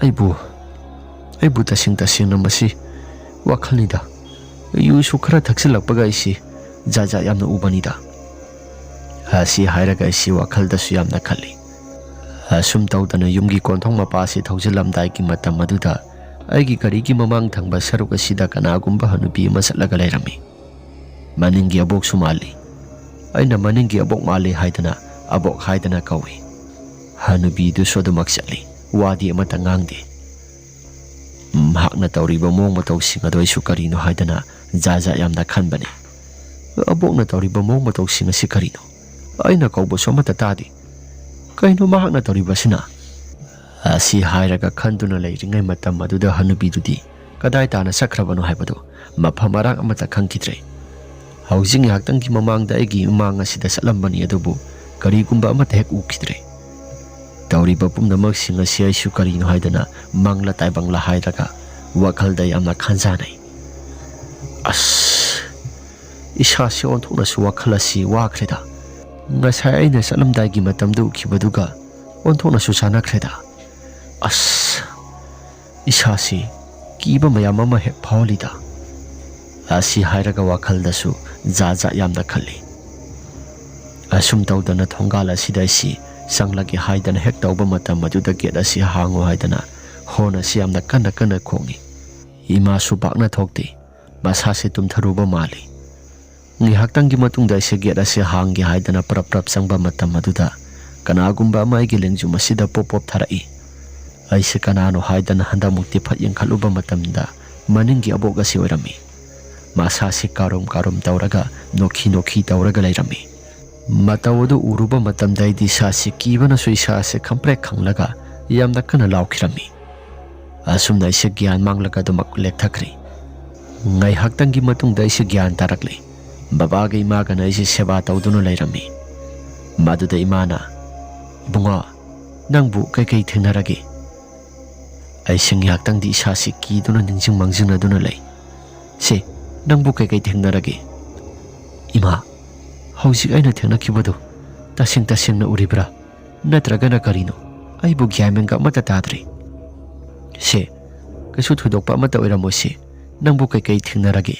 ꯑꯩꯕꯨ ꯇꯁꯦꯡꯅ ꯃꯁꯤ ꯋꯥꯈꯜꯅꯤꯗ꯫ ꯌꯨꯁꯨ ꯈꯔ ꯊꯛꯆꯤꯜꯂꯛꯄꯒ ꯑꯩꯁꯤ ꯖꯥꯠ ꯖꯥꯠ ꯌꯥꯝꯅ ꯎꯕꯅꯤꯗ꯫ ꯑꯁꯤ ꯍꯥꯏꯔꯒ ꯑꯩꯁꯤ ꯋꯥꯈꯜꯗꯁꯨ ꯌꯥꯝꯅ ꯈꯜꯂꯤ꯫ ꯑꯁꯨꯝ ꯇꯧꯗꯅ ꯌꯨꯝꯒꯤ ꯀꯣꯟꯊꯣꯡ ꯃꯄꯥꯁꯤ ꯊꯧꯖꯤꯜꯂꯝꯗꯥꯏꯒꯤ ꯃꯇꯝ ꯑꯗꯨꯗ ꯑꯩꯒꯤ ꯒꯥꯔꯤꯒꯤ ꯃꯃꯥꯡ ꯊꯪꯕ ꯁꯔꯨꯛ ꯑꯁꯤꯗ ꯀꯅꯥꯒꯨꯝꯕ ꯍꯅꯨꯕꯤ ꯑꯃ ꯆꯠꯂꯒ ꯂꯩꯔꯝꯃꯤ꯫ ꯃꯅꯤꯡꯒꯤ ꯑꯕꯣꯛꯁꯨ ꯃꯥꯜꯂꯤ꯫ ꯑꯩꯅ ꯃꯅꯤꯡꯒꯤ ꯑꯕꯣꯛ ꯃꯥꯜꯂꯤ ꯍꯥꯏꯗꯅ ꯑꯕꯣꯛ ꯍꯥꯏꯗꯅ ꯀꯧꯏ꯫ ꯍꯅꯨꯕꯤꯗꯨꯁꯨ ꯑꯗꯨꯃꯛ ꯆꯠꯂꯤ, ꯋꯥꯗꯤ ꯑꯃꯠꯇ ꯉꯥꯡꯗꯦ꯫ ꯃꯍꯥꯛꯅ ꯇꯧꯔꯤꯕ ꯃꯑꯣꯡ ꯃꯇꯧꯁꯤꯡ ꯑꯗꯨ ꯑꯩꯁꯨ ꯀꯔꯤꯅꯣ ꯍꯥꯏꯗꯅ ꯖꯥꯠ ꯖꯥꯠ ꯌꯥꯝꯅ ꯈꯟꯕꯅꯤ꯫ ꯑꯕꯣꯛꯅ ꯇꯧꯔꯤꯕ ꯃꯑꯣꯡ ꯃꯇꯧꯁꯤꯡ ꯑꯁꯤ ꯀꯔꯤꯅꯣ? ꯑꯩꯅ ꯀꯧꯕꯁꯨ ꯑꯃꯠꯇ ꯇꯥꯗꯦ꯫ ꯀꯩꯅꯣ ꯃꯍꯥꯛꯅ ꯇꯧꯔꯤꯕꯁꯤꯅ? ꯑꯁꯤ ꯍꯥꯏꯔꯒ ꯈꯟꯗꯨꯅ ꯂꯩꯔꯤꯉꯩ ꯃꯇꯝ ꯑꯗꯨꯗ ꯍꯅꯨꯕꯤꯗꯨꯗꯤ ꯀꯗꯥꯏ ꯇꯥꯅ ꯆꯠꯈ꯭ꯔꯕꯅꯣ ꯍꯥꯏꯕꯗꯨ ꯃꯐꯝ ꯃꯔꯥꯡ ꯑꯃꯠꯇ ꯈꯪꯈꯤꯗ꯭ꯔꯦ꯫ ꯍꯧꯖꯤꯛ ꯉꯥꯏꯍꯥꯛꯇꯪꯒꯤ ꯃꯃꯥꯡꯗ ꯑꯩꯒꯤ ꯏꯃꯥꯡ ꯑꯁꯤꯗ ꯆꯠꯂꯝꯕꯅꯤ, ꯑꯗꯨꯕꯨ ꯀꯔꯤꯒꯨꯝꯕ ꯑꯃꯠꯇ ꯍꯦꯛ ꯎꯈꯤꯗ꯭ꯔꯦ꯫ ꯇꯧꯔꯤꯕ ꯄꯨꯝꯅꯃꯛꯁꯤꯡ ꯑꯁꯤ ꯑꯩꯁꯨ ꯀꯔꯤꯅꯣ ꯍꯥꯏꯗꯅ ꯃꯪꯂꯥ ꯇꯥꯏꯕꯪꯂꯥ ꯍꯥꯏꯔꯒ ꯋꯥꯈꯜꯗ ꯌꯥꯝꯅ ꯈꯟꯖꯥꯟꯅꯩ꯫ ꯑꯁ, ꯏꯁꯥꯁꯤ ꯑꯣꯟꯊꯣꯛꯅꯁꯨ ꯋꯥꯈꯜ ꯑꯁꯤ ꯋꯥꯈ꯭ꯔꯦꯗ꯫ ꯉꯁꯥꯏ ꯑꯩꯅ ꯆꯠꯂꯝꯗꯥꯏꯒꯤ ꯃꯇꯝꯗ ꯎꯈꯤꯕꯗꯨꯒ ꯑꯣꯟꯊꯣꯛꯅꯁꯨ ꯆꯥꯟꯅꯈ꯭ꯔꯦꯗ꯫ ꯑꯁ, ꯏꯁꯥꯁꯤ ꯀꯤꯕ ꯃꯌꯥꯝ ꯑꯃ ꯍꯦꯛ ꯐꯥꯎꯍꯜꯂꯤꯗ꯫ ꯑꯁꯤ ꯍꯥꯏꯔꯒ ꯋꯥꯈꯜꯗꯁꯨ ꯖꯥꯠ ꯖꯥꯠ ꯌꯥꯝꯅ ꯈꯜꯂꯤ꯫ ꯑꯁꯨꯝ ꯇꯧꯗꯅ ꯊꯣꯡꯒꯥꯜ ꯑꯁꯤꯗ ꯑꯩꯁꯤ ꯆꯪꯂꯒꯦ ꯍꯥꯏꯗꯅ ꯍꯦꯛ ꯇꯧꯕ ꯃꯇꯝ ꯑꯗꯨꯗ ꯒꯦꯠ ꯑꯁꯤ ꯍꯥꯡꯉꯨ ꯍꯥꯏꯗꯅ ꯍꯣꯔꯟ ꯑꯁꯤ ꯌꯥꯝꯅ ꯀꯟꯅ ꯀꯟꯅ ꯈꯣꯡꯏ꯫ ꯏꯃꯥꯁꯨ ꯄꯥꯛꯅ ꯊꯣꯛꯇꯦ, ꯃꯁꯥꯁꯦ ꯇꯨꯝꯊꯔꯨꯕ ꯃꯥꯜꯂꯤ꯫ ꯉꯥꯏꯍꯥꯛꯇꯪꯒꯤ ꯃꯇꯨꯡꯗ ꯑꯩꯁꯦ ꯒꯦꯠ ꯑꯁꯤ ꯍꯥꯡꯒꯦ ꯍꯥꯏꯗꯅ ꯄ꯭ꯔꯞ ꯄ꯭ꯔꯞ ꯆꯪꯕ ꯃꯇꯝ ꯑꯗꯨꯗ ꯀꯅꯥꯒꯨꯝꯕ ꯑꯃ ꯑꯩꯒꯤ ꯂꯦꯡꯖꯨꯝ ꯑꯁꯤꯗ ꯄꯣꯞ ꯄꯣꯞ ꯊꯥꯔꯛꯏ꯫ ꯑꯩꯁꯦ ꯀꯅꯥꯅꯣ ꯍꯥꯏꯗꯅ ꯍꯟꯗꯛꯃꯨꯛꯇꯤ ꯐꯠ ꯌꯦꯡꯈꯠꯂꯨꯕ ꯃꯇꯝꯗ ꯃꯅꯤꯡꯒꯤ ꯑꯕꯣꯛ ꯑꯁꯤ ꯑꯣꯏꯔꯝꯃꯤ꯫ ꯃꯁꯥꯁꯤ ꯀꯥꯔꯨꯝ ꯀꯥꯔꯨꯝ ꯇꯧꯔꯒ ꯅꯣꯛꯈꯤ ꯅꯣꯛꯈꯤ ꯇꯧꯔꯒ ꯂꯩꯔꯝꯃꯤ꯫ ꯃꯇꯧ ꯑꯗꯨ ꯎꯔꯨꯕ ꯃꯇꯝꯗ ꯑꯩꯗꯤ ꯏꯁꯥꯁꯤ ꯀꯤꯕꯅꯁꯨ ꯏꯁꯥꯁꯦ ꯈꯪꯄ꯭ꯔꯦꯛ ꯈꯪꯂꯒ ꯌꯥꯝꯅ ꯀꯟꯅ ꯂꯥꯎꯈꯤꯔꯝꯃꯤ꯫ ꯑꯁꯨꯝꯅ ꯑꯩꯁꯦ ꯒ꯭ꯌꯥꯟ ꯃꯥꯡꯂꯒ ꯑꯗꯨꯃꯛ ꯂꯦꯛꯊꯈ꯭ꯔꯤ꯫ ꯉꯥꯏꯍꯥꯛꯇꯪꯒꯤ ꯃꯇꯨꯡꯗ ꯑꯩꯁꯦ ꯒ꯭ꯌꯥꯟ ꯇꯥꯔꯛꯂꯤ꯫ ꯕꯕꯥꯒ ꯏꯃꯥꯒꯅ ꯑꯩꯁꯦ ꯁꯦꯕꯥ ꯇꯧꯗꯨꯅ ꯂꯩꯔꯝꯃꯤ꯫ ꯃꯗꯨꯗ ꯏꯃꯥꯅ, "ꯏꯕꯨꯡꯉꯣ, ꯅꯪꯕꯨ ꯀꯩꯀꯩ ꯊꯦꯡꯅꯔꯒꯦ?" ꯑꯩꯁꯦ ꯉꯥꯏꯍꯥꯛꯇꯪꯗꯤ ꯏꯁꯥꯁꯤ ꯀꯤꯗꯨꯅ ꯅꯤꯡꯖꯤꯡ ꯃꯥꯡꯖꯤꯡꯅꯗꯨꯅ ꯂꯩ꯫ "ꯁꯦ, ꯅꯪꯕꯨ ꯀꯩꯀꯩ ꯊꯦꯡꯅꯔꯒꯦ?" "ꯏꯃꯥ, ꯍꯧꯖꯤꯛ ꯑꯩꯅ ꯊꯦꯡꯅꯈꯤꯕꯗꯨ ꯇꯁꯦꯡꯅ ꯎꯔꯤꯕ꯭ꯔꯥ? ꯅꯠꯇ꯭ꯔꯒꯅ ꯀꯔꯤꯅꯣ? ꯑꯩꯕꯨ ꯒ꯭ꯌꯥꯟ ꯃꯦꯟꯒ ꯑꯃꯠꯇ ꯇꯥꯗ꯭ꯔꯦ." "ꯁꯦ, ꯀꯩꯁꯨ ꯊꯣꯏꯗꯣꯛꯄ ꯑꯃꯠꯇ ꯑꯣꯏꯔꯝꯃꯣꯏꯁꯦ꯫ ꯅꯪꯕꯨ ꯀꯩꯀꯩ ꯊꯦꯡꯅꯔꯒꯦ?"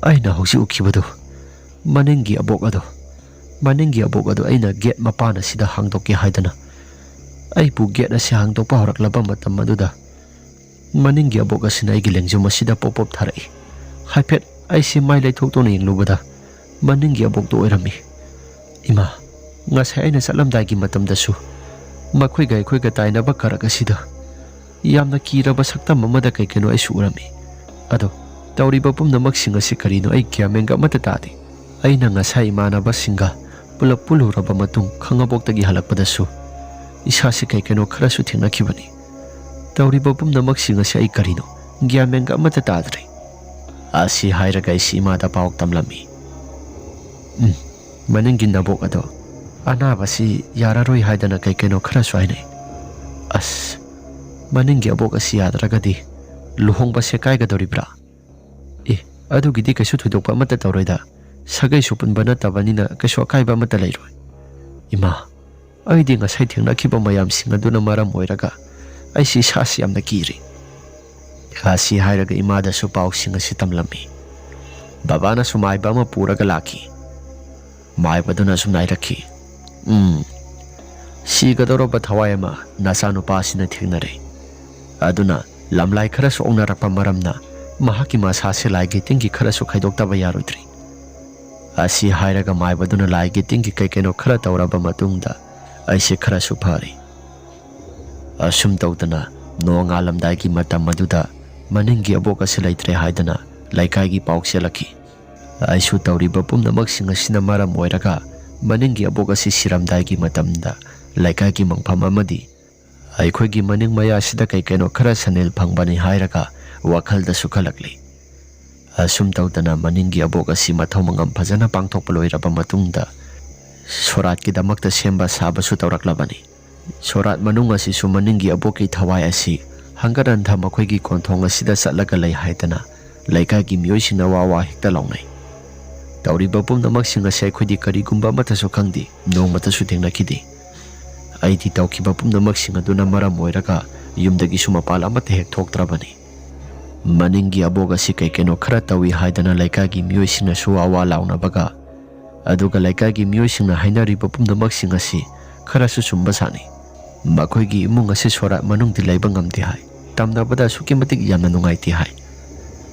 "ꯑꯩꯅ ꯍꯧꯖꯤꯛ ꯎꯈꯤꯕꯗꯨ ꯃꯅꯤꯡꯒꯤ ꯑꯕꯣꯛ ꯑꯗꯨ ꯑꯩꯅ ꯒꯦꯠ ꯃꯄꯥꯟ ꯑꯁꯤꯗ ꯍꯥꯡꯗꯣꯛꯀꯦ ꯍꯥꯏꯗꯅ ꯑꯩꯕꯨ ꯒꯦꯠ ꯑꯁꯤ ꯍꯥꯡꯗꯣꯛꯄ ꯍꯧꯔꯛꯂꯕ ꯃꯇꯝ ꯑꯗꯨꯗ ꯃꯅꯤꯡꯒꯤ ꯑꯕꯣꯛ ꯑꯁꯤꯅ ꯑꯩꯒꯤ ꯂꯦꯡꯖꯨꯝ ꯑꯁꯤꯗ ꯄꯣꯞ ꯄꯣꯞ ꯊꯥꯔꯛꯏ꯫ ꯍꯥꯏꯐꯦꯠ ꯑꯩꯁꯤ ꯃꯥꯏ ꯂꯩꯊꯣꯛꯇꯨꯅ ꯌꯦꯡꯂꯨꯕꯗ ꯃꯅꯤꯡꯒꯤ ꯑꯕꯣꯛꯇꯨ ꯑꯣꯏꯔꯝꯃꯤ꯫ ꯏꯃꯥ, ꯉꯁꯥꯏ ꯑꯩꯅ ꯆꯠꯂꯝꯗꯥꯏꯒꯤ ꯃꯇꯝꯗꯁꯨ ꯃꯈꯣꯏꯒ ꯑꯩꯈꯣꯏꯒ ꯇꯥꯏꯅꯕ ꯀꯔꯛ ꯑꯁꯤꯗ ꯌꯥꯝꯅ ꯀꯤꯔꯕ ꯁꯛꯇꯝ ꯑꯃꯗ ꯀꯩꯅꯣ ꯑꯩꯁꯨ ꯎꯔꯝꯃꯤ꯫ ꯑꯗꯣ ꯇꯧꯔꯤꯕ ꯄꯨꯝꯅꯃꯛꯁꯤꯡ ꯑꯁꯤ ꯀꯔꯤꯅꯣ ꯑꯩ ꯒ꯭ꯌꯥꯟ ꯃꯦꯟꯒ ꯑꯃꯠꯇ ꯇꯥꯗꯦ꯫ ꯑꯩꯅ ꯉꯁꯥꯏ ꯏꯃꯥꯟꯅꯕꯁꯤꯡꯒ ꯄꯨꯂꯞ ꯄꯨꯜꯂꯨꯔꯕ ꯃꯇꯨꯡ ꯈꯥꯡꯉꯕꯣꯛꯇꯒꯤ ꯍꯜꯂꯛꯄꯗꯁꯨ ꯏꯁꯥꯁꯤ ꯀꯩꯅꯣ ꯈꯔꯁꯨ ꯊꯦꯡꯅꯈꯤꯕꯅꯤ꯫ ꯇꯧꯔꯤꯕ ꯄꯨꯝꯅꯃꯛꯁꯤꯡ ꯑꯁꯤ ꯑꯩ ꯀꯔꯤꯅꯣ ꯒ꯭ꯌꯥꯟ ꯃꯦꯟꯒ ꯑꯃꯠꯇ ꯇꯥꯗ꯭ꯔꯦ." ꯑꯁꯤ ꯍꯥꯏꯔꯒ ꯑꯩꯁꯤ ꯏꯃꯥꯗ ꯄꯥꯎ ꯇꯝꯂꯝꯃꯤ꯫ "ꯃꯅꯤꯡꯒꯤ ꯅꯕꯣꯛ ꯑꯗꯣ ꯑꯅꯥꯕꯁꯤ ꯌꯥꯔꯔꯣꯏ ꯍꯥꯏꯗꯅ ꯀꯩꯅꯣ ꯈꯔꯁꯨ ꯍꯥꯏꯅꯩ꯫ ꯑꯁ, ꯃꯅꯤꯡꯒꯤ ꯑꯕꯣꯛ ꯑꯁꯤ ꯌꯥꯗ꯭ꯔꯒꯗꯤ ꯂꯨꯍꯣꯡꯕꯁꯦ ꯀꯥꯏꯒꯗꯧꯔꯤꯕ꯭ꯔꯥ? ꯑꯗꯨꯒꯤꯗꯤ ꯀꯩꯁꯨ ꯊꯣꯏꯗꯣꯛꯄ ꯑꯃꯠꯇ ꯇꯧꯔꯣꯏꯗ꯫ ꯁꯥꯒꯩꯁꯨ ꯄꯨꯟꯕ ꯅꯠꯇꯕꯅꯤನ ꯀꯩꯁꯨ ꯑꯀꯥꯏꯕ ꯑꯃꯠꯇ ꯂꯩꯔꯣꯏ." "ꯏꯃꯥ, ꯑꯩꯗꯤ ꯉꯁꯥꯏ ꯊꯦꯡꯅꯈꯤꯕ ꯃꯌꯥꯝꯁꯤꯡ ꯑꯗꯨꯅ ꯃꯔꯝ ꯑꯣꯏꯔꯒ ꯑꯩꯁꯤ ꯏꯁꯥꯁꯤ ꯌꯥꯝꯅ ꯀꯤꯔꯤ." ꯑꯁꯤ ꯍꯥꯏꯔꯒ ꯏꯃꯥꯗꯁꯨ ꯄꯥꯎꯁꯤꯡ ꯑꯁꯤ ꯇꯝꯂꯝꯃꯤ꯫ ꯕꯕꯥꯅꯁꯨ ꯃꯥꯏꯕ ꯑꯃ ꯄꯨꯔꯒ ꯂꯥꯛꯈꯤ꯫ ꯃꯥꯏꯕꯗꯨꯅ ꯑꯁꯨꯝ ꯍꯥꯏꯔꯛꯈꯤ, "ꯁꯤꯒꯗꯧꯔꯕ ꯊꯋꯥꯏ ꯑꯃ ꯅꯆꯥꯅꯨꯄꯥꯁꯤꯅ ꯊꯦꯡꯅꯔꯦ꯫ ꯑꯗꯨꯅ ꯂꯝꯂꯥꯏ ꯈꯔꯁꯨ ꯑꯣꯛꯅꯔꯛꯄ ꯃꯔꯝꯅ ꯃꯍꯥꯛꯀꯤ ꯃꯁꯥꯁꯦ ꯂꯥꯏꯒꯤ ꯇꯤꯟꯒꯤ ꯈꯔꯁꯨ ꯈꯥꯏꯗꯣꯛꯇꯕ ꯌꯥꯔꯣꯏꯗ꯭ꯔꯤ." ꯑꯁꯤ ꯍꯥꯏꯔꯒ ꯃꯥꯏꯕꯗꯨꯅ ꯂꯥꯏꯒꯤ ꯇꯤꯟꯒꯤ ꯀꯩꯅꯣꯈꯔ ꯇꯧꯔꯕ ꯃꯇꯨꯡꯗ ꯑꯩꯁꯦ ꯈꯔꯁꯨ ꯐꯔꯤ꯫ ꯑꯁꯨꯝ ꯇꯧꯗꯅ ꯅꯣꯡꯉꯥꯜꯂꯝꯗꯥꯏꯒꯤ ꯃꯇꯝ ꯑꯗꯨꯗ ꯃꯅꯤꯡꯒꯤ ꯑꯕꯣꯛ ꯑꯁꯤ ꯂꯩꯇ꯭ꯔꯦ ꯍꯥꯏꯗꯅ ꯂꯩꯀꯥꯏꯒꯤ ꯄꯥꯎ ꯆꯦꯜꯂꯛꯈꯤ꯫ ꯑꯩꯁꯨ ꯇꯧꯔꯤꯕ ꯄꯨꯝꯅꯃꯛꯁꯤꯡ ꯑꯁꯤꯅ ꯃꯔꯝ ꯑꯣꯏꯔꯒ ꯃꯅꯤꯡꯒꯤ ꯑꯕꯣꯛ ꯑꯁꯤ ꯁꯤꯔꯝꯗꯥꯏꯒꯤ ꯃꯇꯝꯗ ꯂꯩꯀꯥꯏꯒꯤ ꯃꯪꯐꯝ ꯑꯃꯗꯤ ꯑꯩꯈꯣꯏꯒꯤ ꯃꯅꯤꯡ ꯃꯌꯥꯁꯤꯗ ꯀꯩꯅꯣ ꯈꯔ ꯁꯟꯅꯤꯜ ꯐꯪꯕꯅꯤ ꯍꯥꯏꯔꯒ ꯋꯥꯈꯜꯗꯁꯨ ꯈꯜꯂꯛꯂꯤ꯫ ꯑꯁꯨꯝ ꯇꯧꯗꯅ ꯃꯅꯤꯡꯒꯤ ꯑꯕꯣꯛ ꯑꯁꯤ ꯃꯊꯧ ꯃꯉꯝ ꯐꯖꯅ ꯄꯥꯡꯊꯣꯛꯄ ꯂꯣꯏꯔꯕ ꯃꯇꯨꯡꯗ ꯁꯣꯔꯥꯠꯀꯤꯗꯃꯛꯇ ꯁꯦꯝꯕ ꯁꯥꯕꯁꯨ ꯇꯧꯔꯛꯂꯕꯅꯤ꯫ ꯁꯣꯔꯥꯠ ꯃꯅꯨꯡ ꯑꯁꯤꯁꯨ ꯃꯅꯤꯡꯒꯤ ꯑꯕꯣꯛꯀꯤ ꯊꯋꯥꯏ ꯑꯁꯤ Hanggar hantha makhoi konthong asida chatlaga lei haidana laikai gi mioisina wa hekta launai. Tauriba pumnamak singa sai khodi karigumba matasu khangdi nongmatasu thengnakhidi. Aidi taukiba pumnamak singa duna maram oiraga yumdagi sumapal amate hek thoktrabani. Maningi aboga si keno khara tawi haidana laikai gi mioisina suwa launabaga aduga laikai gi mioisina hainariba pumnamak singa si khara su sumba sani. Makhoi gi imung ase sora manungdi laiba ngamdi hai. Tamnabada suki matik yamna nungaiti hai.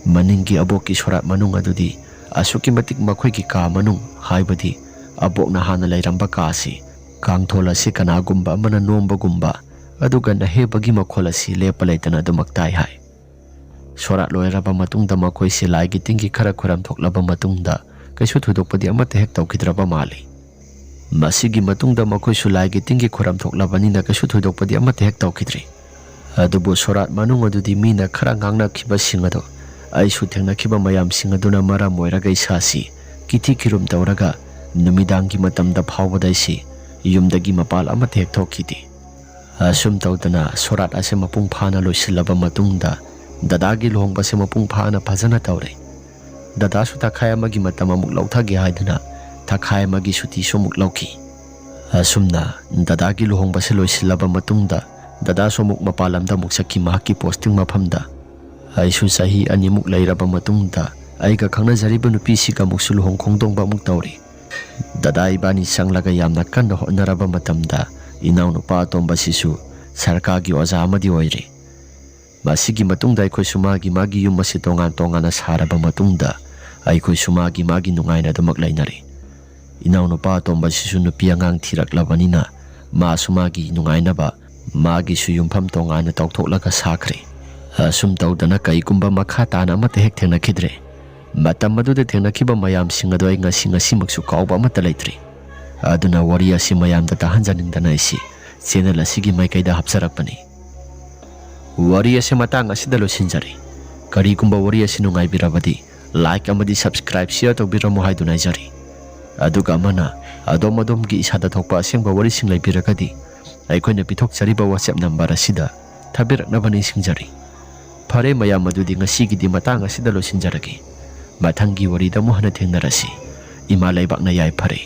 Maningi aboki sora manung adudi asuki matik makhoi gi ka manung haibadi abokna hana lairamba ka si kangthola si kanagumba amana nombagumba aduga nahebagi makhola si lepa laitana dumaktai hai. Sora loiraba matungda makhoi si laigi tingi khara khuram thoklaba matungda kaisu thudokpadi amate hek tawkidraba mali. Masigi matungda makhoi su laigi tingi khuram thoklabanina kaisu thudokpadi amate hek tawkidri. Adubu sorat manung adudi mina khara ngangna khiba singado aisu thengna khiba mayam singaduna mara moiraga isasi kiti kirum tawraga numidangi matamda phawbadaisi yumdagi mapal amate hek thokidi. Asum tawdana sorat ase mapung phana loisilaba matungda dadagi lohongba se mapung phana phajana tawre. Dada su takhai amagi matam amuk lauthagi haidana takhai amagi suti somuk lauki. Asumna dadagi lohongba se loisilaba matungda dada somuk mapalamda muksaki mahaki posting maphamda aisu sahi animuk lairaba matungda aiga khangnajariba nupi siga muksu luhong khongdongba muk tawri. Dada ibani sanglaga yamna kanna hotnaraba matamda inaw nupa atomba sisu sarkagi oza amadi oire. Masigi matungda aikoi sumagi magi yum masi tongan saraba matungda aikoi sumagi magi nungaina dumak lainari. Inaw nupa atomba sisu nupi angang thiraklabanina ma sumagi nungainaba magi su yumpham tongana tawthoklaga sakre. Asum tawdana kaikumba makha tana amate hek thengnakhidre. Matam aduda thengnakiba mayam singado ai ngasi maksu kauba amata leitri. Aduna wari asi mayamda tahanjaningdana isi channel asigi maikaida hapsarakpani. Wari ase matang asida losinjari. Karigumba wari asi nungaibirabadi like amadi subscribe share tawbiramu haiduna jari. Aduga amana adom-adomgi isada thokpa asengba wari sing laibiragadi aikoina pithokchariba WhatsApp number asida thabiraknabani singjari. Phare mayam adudi ngasigidi matang asida losinjaragi. Mathangi warida mu hana thengnarasi. Ima laibakna yai phare.